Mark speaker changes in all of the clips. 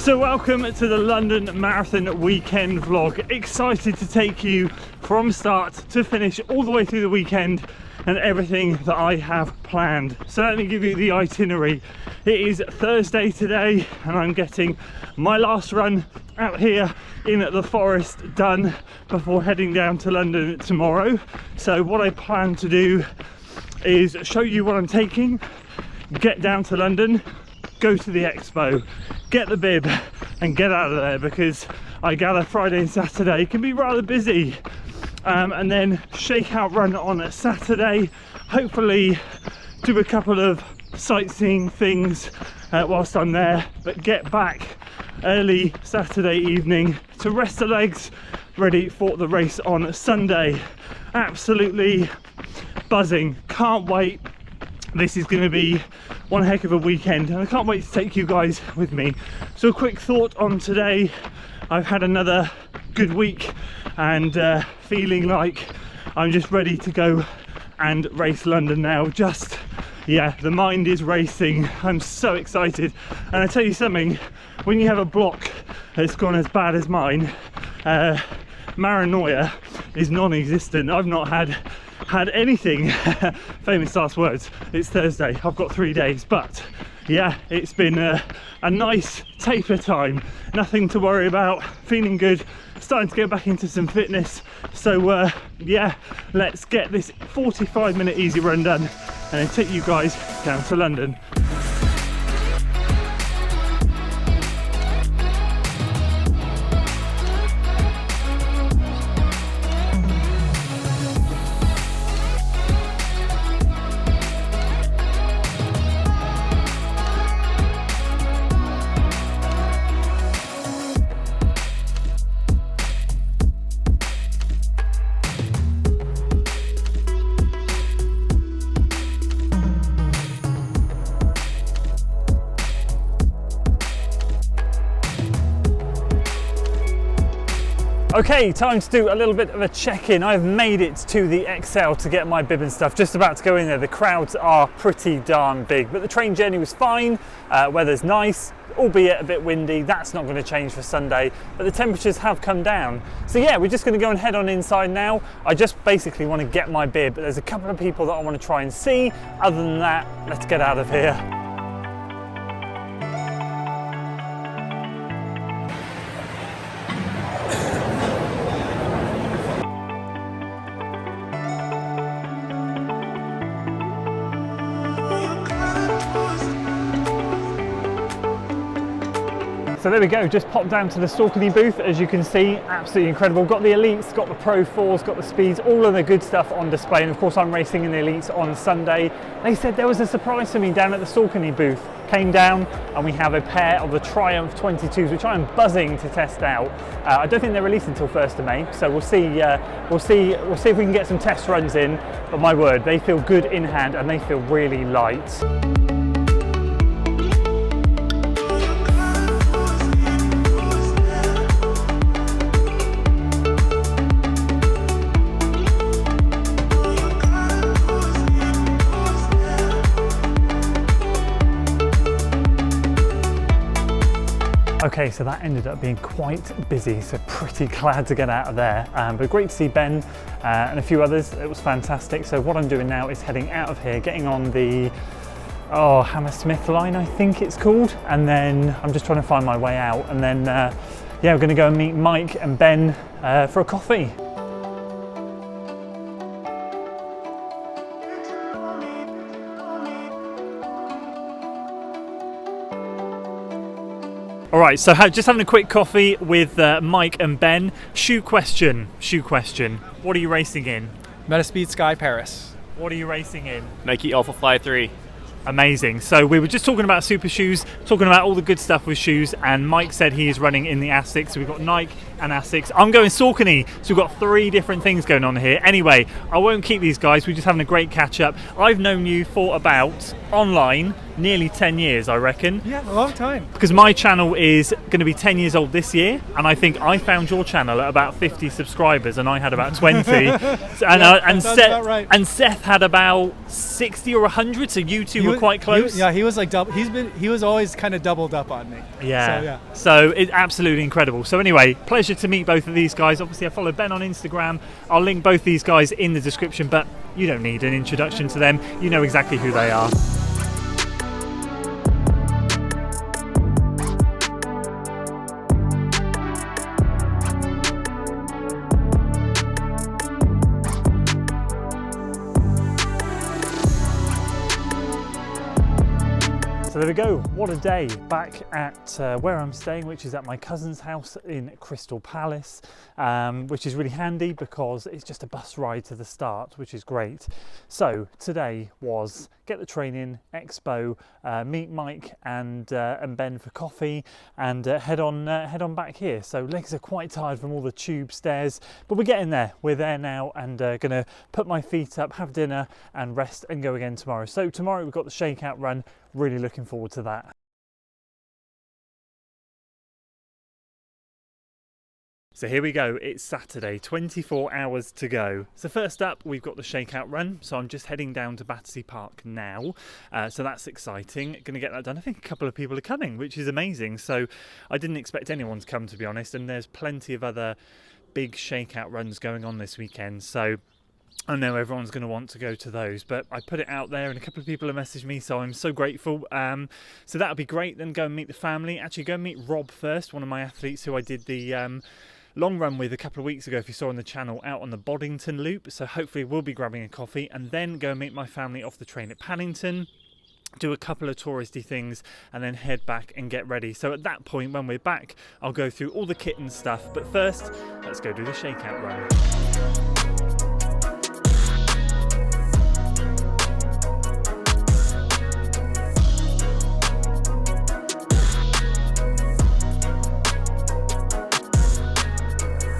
Speaker 1: So welcome to the London Marathon weekend vlog. Excited to take you from start to finish all the way through the weekend and everything that I have planned. So let me give you the itinerary. It is Thursday today and I'm getting my last run out here in the forest done before heading down to London tomorrow. So what I plan to do is show you what I'm taking, get down to London, go to the Expo, get the bib and get out of there, because I gather Friday and Saturday can be rather busy. And then Shakeout run on Saturday, hopefully do a couple of sightseeing things whilst I'm there, but get back early Saturday evening to rest the legs, ready for the race on Sunday. Absolutely buzzing, can't wait. This is going to be one heck of a weekend and I can't wait to take you guys with me. So a quick thought on today. I've had another good week and feeling like I'm just ready to go and race London now. Just, yeah, the mind is racing. I'm so excited. And I tell you something, when you have a block that's gone as bad as mine, paranoia is non-existent. I've not had anything. Famous last words. It's Thursday, I've got 3 days, but yeah, it's been a nice taper time, nothing to worry about, feeling good, starting to get back into some fitness. So yeah, let's get this 45-minute easy run done and then take you guys down to London. Okay, time to do a little bit of a check-in. I've made it to the XL to get my bib and stuff, just about to go in there. The crowds are pretty darn big, but the train journey was fine. Weather's nice, albeit a bit windy. That's not going to change for Sunday, but the temperatures have come down. So yeah, we're just going to go and head on inside now. I just basically want to get my bib, but there's a couple of people that I want to try and see. Other than that, let's get out of here. So there we go, just popped down to the Saucony booth. As you can see, absolutely incredible. Got the Elites, got the Pro 4s, got the Speeds, all of the good stuff on display. And of course I'm racing in the Elites on Sunday. They said there was a surprise for me down at the Saucony booth. Came down and we have a pair of the Triumph 22s, which I am buzzing to test out. I don't think they're released until 1st of May, so we'll see if we can get some test runs in. But my word, they feel good in hand and they feel really light. Okay, so that ended up being quite busy, so pretty glad to get out of there. But great to see Ben and a few others. It was fantastic. So what I'm doing now is heading out of here, getting on the Hammersmith line, I think it's called. And then I'm just trying to find my way out. And then, yeah, we're gonna go and meet Mike and Ben for a coffee. All right, so just having a quick coffee with Mike and Ben. Shoe question. What are you racing in?
Speaker 2: Metaspeed Sky Paris.
Speaker 1: What are you racing in?
Speaker 3: Nike Alpha Fly 3.
Speaker 1: Amazing. So we were just talking about super shoes, talking about all the good stuff with shoes, and Mike said he is running in the Asics. So we've got Nike and Asics. I'm going Saucony, so we've got 3 different things going on here. Anyway, I won't keep these guys. We're just having a great catch up. I've known you for about online nearly 10 years, I reckon.
Speaker 2: Yeah, a long time.
Speaker 1: Because my channel is going to be 10 years old this year, and I think I found your channel at about 50 subscribers, and I had about 20. And Seth had about 60 or 100, so you two were quite close.
Speaker 2: He was like double. He was always kind of doubled up on me.
Speaker 1: Yeah. So it's absolutely incredible. So anyway, pleasure to meet both of these guys. Obviously, I follow Ben on Instagram. I'll link both these guys in the description, but you don't need an introduction to them. You know exactly who they are. So there we go, what a day. Back at where I'm staying, which is at my cousin's house in Crystal Palace, which is really handy because it's just a bus ride to the start, which is great. So today was get the train in, Expo, meet Mike and Ben for coffee, and head on back here. So legs are quite tired from all the tube stairs, but we're getting there. We're there now, and gonna put my feet up, have dinner, and rest, and go again tomorrow. So tomorrow we've got the Shakeout run. Really looking forward to that. So here we go, it's Saturday, 24 hours to go. So first up, we've got the Shakeout run. So I'm just heading down to Battersea Park now. So that's exciting, going to get that done. I think a couple of people are coming, which is amazing. So I didn't expect anyone to come, to be honest. And there's plenty of other big Shakeout runs going on this weekend. So I know everyone's going to want to go to those, but I put it out there and a couple of people have messaged me, so I'm so grateful. So that'll be great. Then go and meet the family. Actually, go and meet Rob first, one of my athletes who I did the long run with a couple of weeks ago, if you saw on the channel, out on the Boddington loop. So hopefully we'll be grabbing a coffee, and then go and meet my family off the train at Paddington, do a couple of touristy things, and then head back and get ready. So at that point, when we're back, I'll go through all the kit and stuff. But first, let's go do the Shakeout run.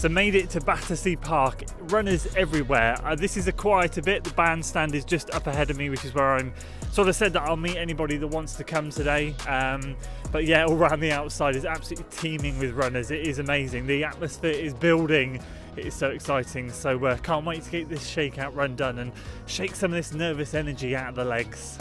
Speaker 1: So made it to Battersea Park, runners everywhere. This is a quieter bit, the bandstand is just up ahead of me, which is where I'm sort of said that I'll meet anybody that wants to come today. But yeah, all around the outside is absolutely teeming with runners. It is amazing, the atmosphere is building. It is so exciting, so can't wait to get this Shakeout run done and shake some of this nervous energy out of the legs.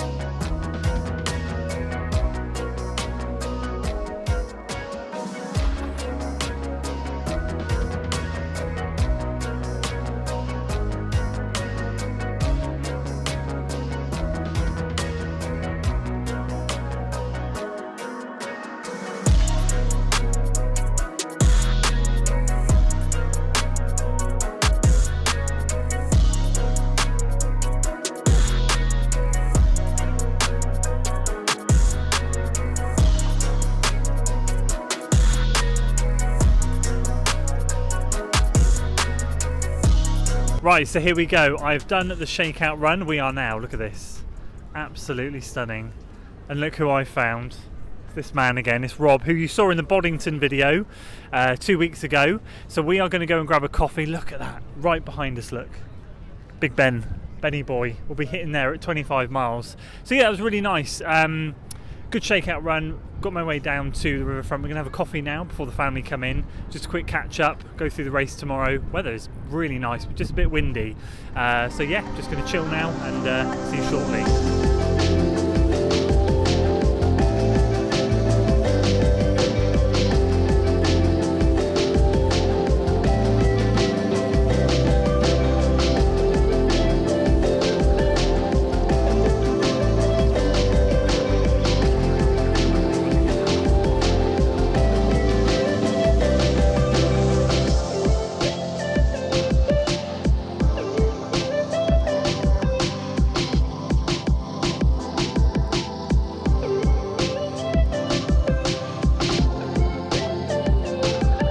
Speaker 1: Right, so here we go. I've done the Shakeout run. We are now, look at this, absolutely stunning. And look who I found. This man again, it's Rob, who you saw in the Boddington video 2 weeks ago. So we are going to go and grab a coffee. Look at that, right behind us, look. Big Benny boy, will be hitting there at 25 miles. So yeah, that was really nice. Good Shakeout run. Got my way down to the riverfront. We're going to have a coffee now before the family come in. Just a quick catch up, go through the race tomorrow. Weather is really nice, but just a bit windy. So yeah, just going to chill now and see you shortly.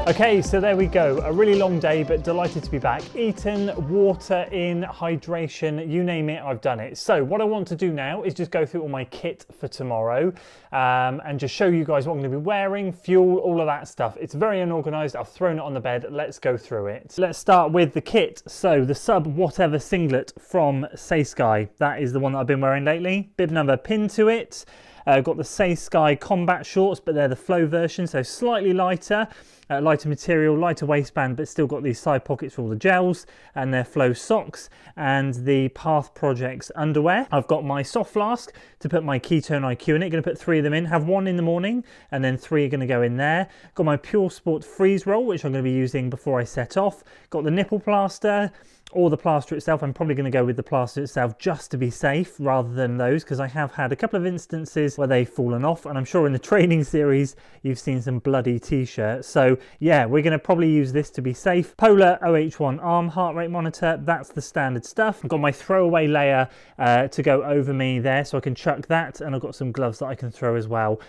Speaker 1: Okay, so there we go. A really long day, but delighted to be back. Eaten, water in, hydration, you name it, I've done it. So what I want to do now is just go through all my kit for tomorrow and just show you guys what I'm going to be wearing, fuel, all of that stuff. It's very unorganized. I've thrown it on the bed. Let's go through it. Let's start with the kit. So the sub whatever singlet from Say Sky. That is the one that I've been wearing lately. Bib number pinned to it. Got the Say Sky combat shorts, but they're the flow version, so slightly lighter. Lighter material, lighter waistband, but still got these side pockets for all the gels, and their flow socks and the Path Projects underwear. I've got my soft flask to put my ketone IQ in it. Going to put 3 of them in, have 1 in the morning, and then 3 are going to go in there. Got my Pure Sport freeze roll, which I'm going to be using before I set off. Got the nipple plaster, or the plaster itself. I'm probably going to go with the plaster itself just to be safe rather than those, because I have had a couple of instances where they've fallen off, and I'm sure in the training series you've seen some bloody t-shirts. So yeah, we're going to probably use this to be safe. Polar OH1 arm heart rate monitor, that's the standard stuff. I've got my throwaway layer to go over me there, so I can chuck that, and I've got some gloves that I can throw as well.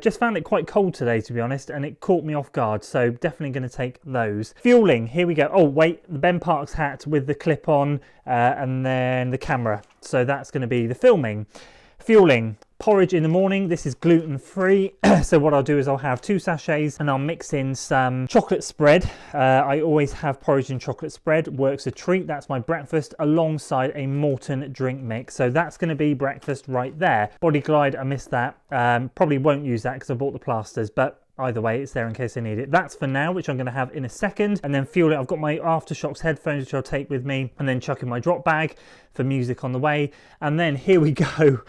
Speaker 1: Just found it quite cold today, to be honest, and it caught me off guard, so definitely going to take those. Fueling, here we go. Oh wait, the Ben Parks hat with the clip on and then the camera, so that's going to be the filming. Fueling, porridge in the morning. This is gluten free, so what I'll do is I'll have 2 sachets and I'll mix in some chocolate spread. I always have porridge and chocolate spread, works a treat. That's my breakfast alongside a Morton drink mix, so that's going to be breakfast right there. Body Glide, I missed that. Probably won't use that because I bought the plasters, but either way, it's there in case I need it. That's for now, which I'm going to have in a second. And then fuel it. I've got my Aftershocks headphones, which I'll take with me, and then chuck in my drop bag for music on the way. And then here we go.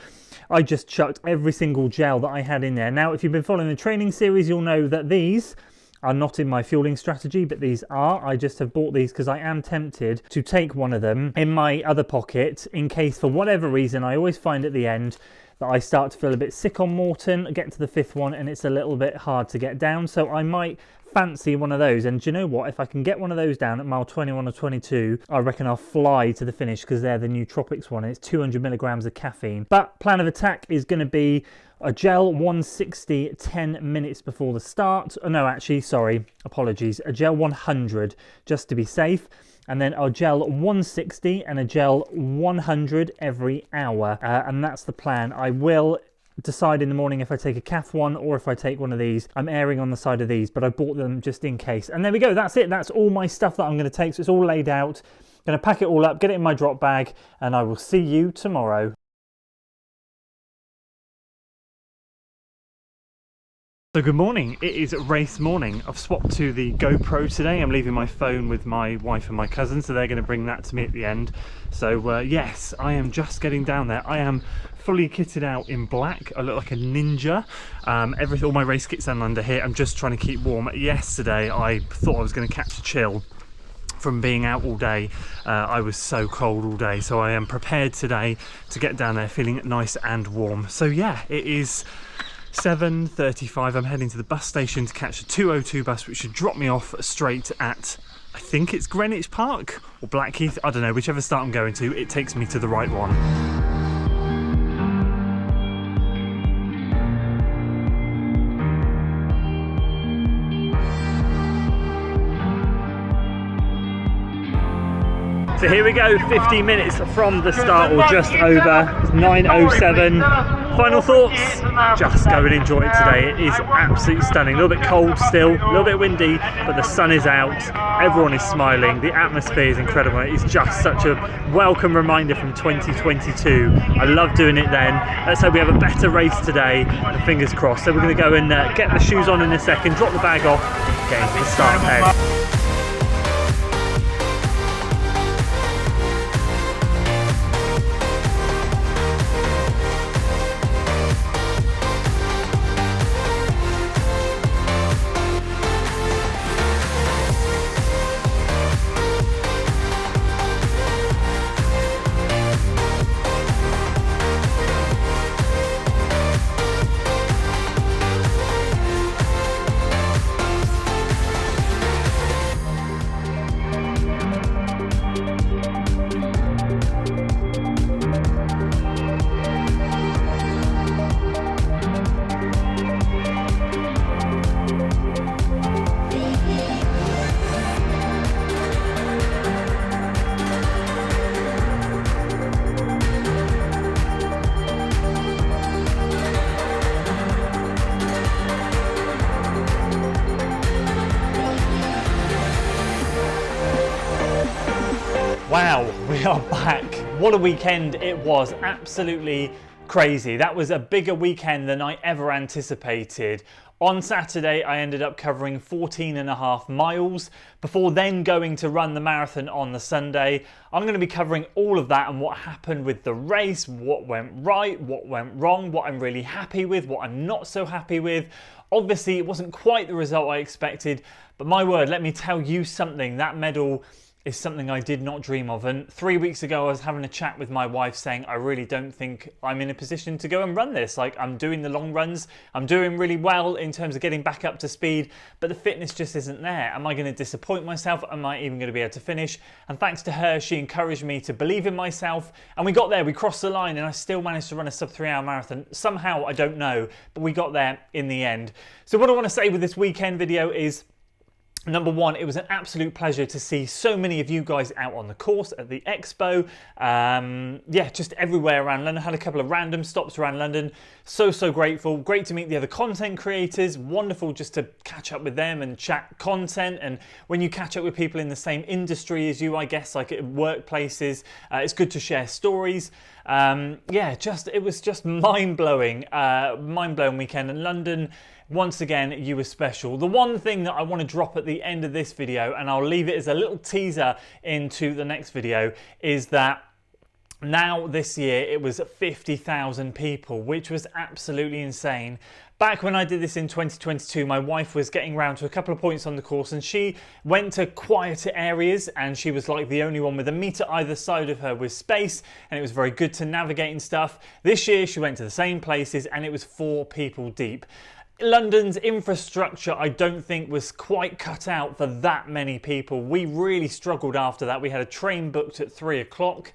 Speaker 1: I just chucked every single gel that I had in there. Now, if you've been following the training series, you'll know that these are not in my fueling strategy, but these are. I just have bought these because I am tempted to take one of them in my other pocket in case, for whatever reason, I always find at the end that I start to feel a bit sick on Morton, get to the 5th one and it's a little bit hard to get down, so I might fancy one of those. And do you know what, if I can get one of those down at mile 21 or 22, I reckon I'll fly to the finish, because they're the new Tropics one and it's 200 milligrams of caffeine. But plan of attack is going to be a gel 160 10 minutes before the start. Oh no, actually, sorry, apologies, a gel 100 just to be safe, and then a gel 160 and a gel 100 every hour, and that's the plan. I will decide in the morning if I take a calf one or if I take one of these. I'm erring on the side of these, but I bought them just in case. And there we go, that's it. That's all my stuff that I'm going to take, so it's all laid out. I'm going to pack it all up, get it in my drop bag, and I will see you tomorrow. So good morning, it is race morning. I've swapped to the GoPro today. I'm leaving my phone with my wife and my cousin, so they're going to bring that to me at the end. So yes, I am just getting down there. I am fully kitted out in black. I look like a ninja. All my race kit's done under here. I'm just trying to keep warm. Yesterday I thought I was going to catch a chill from being out all day. I was so cold all day, so I am prepared today to get down there feeling nice and warm. So yeah, it is 7:35. I'm heading to the bus station to catch a 2:02 bus, which should drop me off straight at, I think it's Greenwich Park or Blackheath, I don't know, whichever start I'm going to, it takes me to the right one. So here we go, 50 minutes from the start, or just over. It's 9:07. Final thoughts? Just go and enjoy it today. It is absolutely stunning. A little bit cold still, a little bit windy, but the sun is out. Everyone is smiling. The atmosphere is incredible. It's just such a welcome reminder from 2022. I love doing it then. Let's hope we have a better race today, and fingers crossed. So we're going to go and get the shoes on in a second, drop the bag off, get into the start pen. Wow, we are back. What a weekend it was. Absolutely crazy. That was a bigger weekend than I ever anticipated. On Saturday, I ended up covering 14.5 miles before then going to run the marathon on the Sunday. I'm going to be covering all of that and what happened with the race, what went right, what went wrong, what I'm really happy with, what I'm not so happy with. Obviously, it wasn't quite the result I expected, but my word, let me tell you something, that medal is something I did not dream of. And 3 weeks ago, I was having a chat with my wife saying, I really don't think I'm in a position to go and run this. Like, I'm doing the long runs, I'm doing really well in terms of getting back up to speed, but the fitness just isn't there. Am I going to disappoint myself? Am I even going to be able to finish? And thanks to her, she encouraged me to believe in myself. And we got there, we crossed the line, and I still managed to run a sub 3 hour marathon. Somehow, I don't know, but we got there in the end. So what I want to say with this weekend video is, number one, it was an absolute pleasure to see so many of you guys out on the course at the Expo. Yeah, just everywhere around London. Had a couple of random stops around London. So grateful. Great to meet the other content creators. Wonderful just to catch up with them and chat content. And when you catch up with people in the same industry as you, I guess, like at workplaces, it's good to share stories. Yeah, it was just mind-blowing weekend in London. Once again, you were special. The one thing that I want to drop at the end of this video, and I'll leave it as a little teaser into the next video, is that now this year it was 50,000 people, which was absolutely insane. Back when I did this in 2022, my wife was getting round to a couple of points on the course and she went to quieter areas and she was like the only one with a meter either side of her with space, and it was very good to navigate and stuff. This year she went to the same places and it was 4 people deep. London's infrastructure, I don't think, was quite cut out for that many people. We really struggled after that. We had a train booked at 3 o'clock.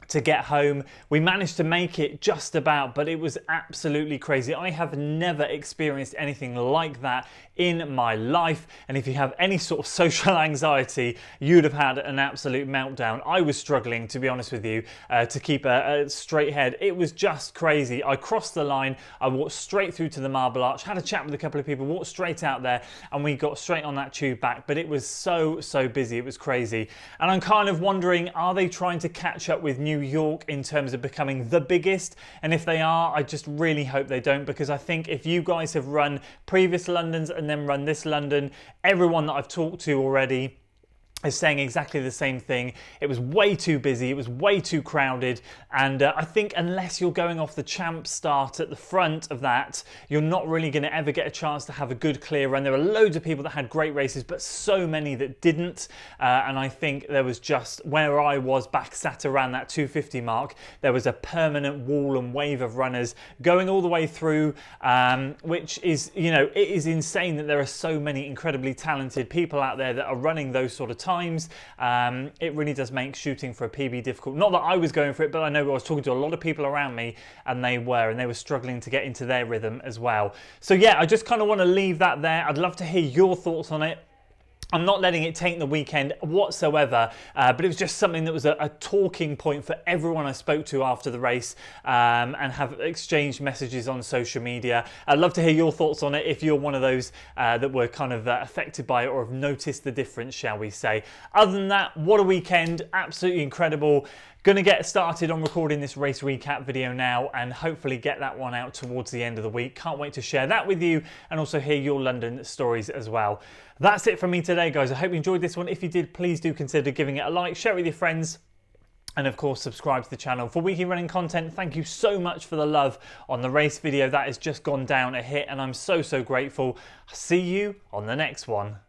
Speaker 1: To get home. We managed to make it just about, but it was absolutely crazy. I have never experienced anything like that in my life, and if you have any sort of social anxiety, you'd have had an absolute meltdown. I was struggling, to be honest with you, to keep a straight head. It was just crazy. I crossed the line, I walked straight through to the Marble Arch, had a chat with a couple of people, walked straight out there, and we got straight on that tube back, but it was so busy. It was crazy. And I'm kind of wondering, are they trying to catch up with New York in terms of becoming the biggest? And if they are, I just really hope they don't, because I think if you guys have run previous Londons and then run this London, everyone that I've talked to already is saying exactly the same thing. It was way too busy, it was way too crowded, and I think unless you're going off the champ start at the front of that, you're not really going to ever get a chance to have a good clear run. There were loads of people that had great races, but so many that didn't, and I think there was just, where I was back sat around that 250 mark, there was a permanent wall and wave of runners going all the way through, which is, you know, it is insane that there are so many incredibly talented people out there that are running those sort of times. It really does make shooting for a PB difficult. Not that I was going for it, but I know I was talking to a lot of people around me and they were struggling to get into their rhythm as well. So yeah, I just kind of want to leave that there. I'd love to hear your thoughts on it. I'm not letting it taint the weekend whatsoever, but it was just something that was a talking point for everyone I spoke to after the race, and have exchanged messages on social media. I'd love to hear your thoughts on it if you're one of those that were kind of affected by it or have noticed the difference, shall we say. Other than that, what a weekend, absolutely incredible. Going to get started on recording this race recap video now and hopefully get that one out towards the end of the week. Can't wait to share that with you and also hear your London stories as well. That's it from me today, guys. I hope you enjoyed this one. If you did, please do consider giving it a like, share it with your friends, and of course subscribe to the channel for weekly running content. Thank you so much for the love on the race video. That has just gone down a hit and I'm so grateful. See you on the next one.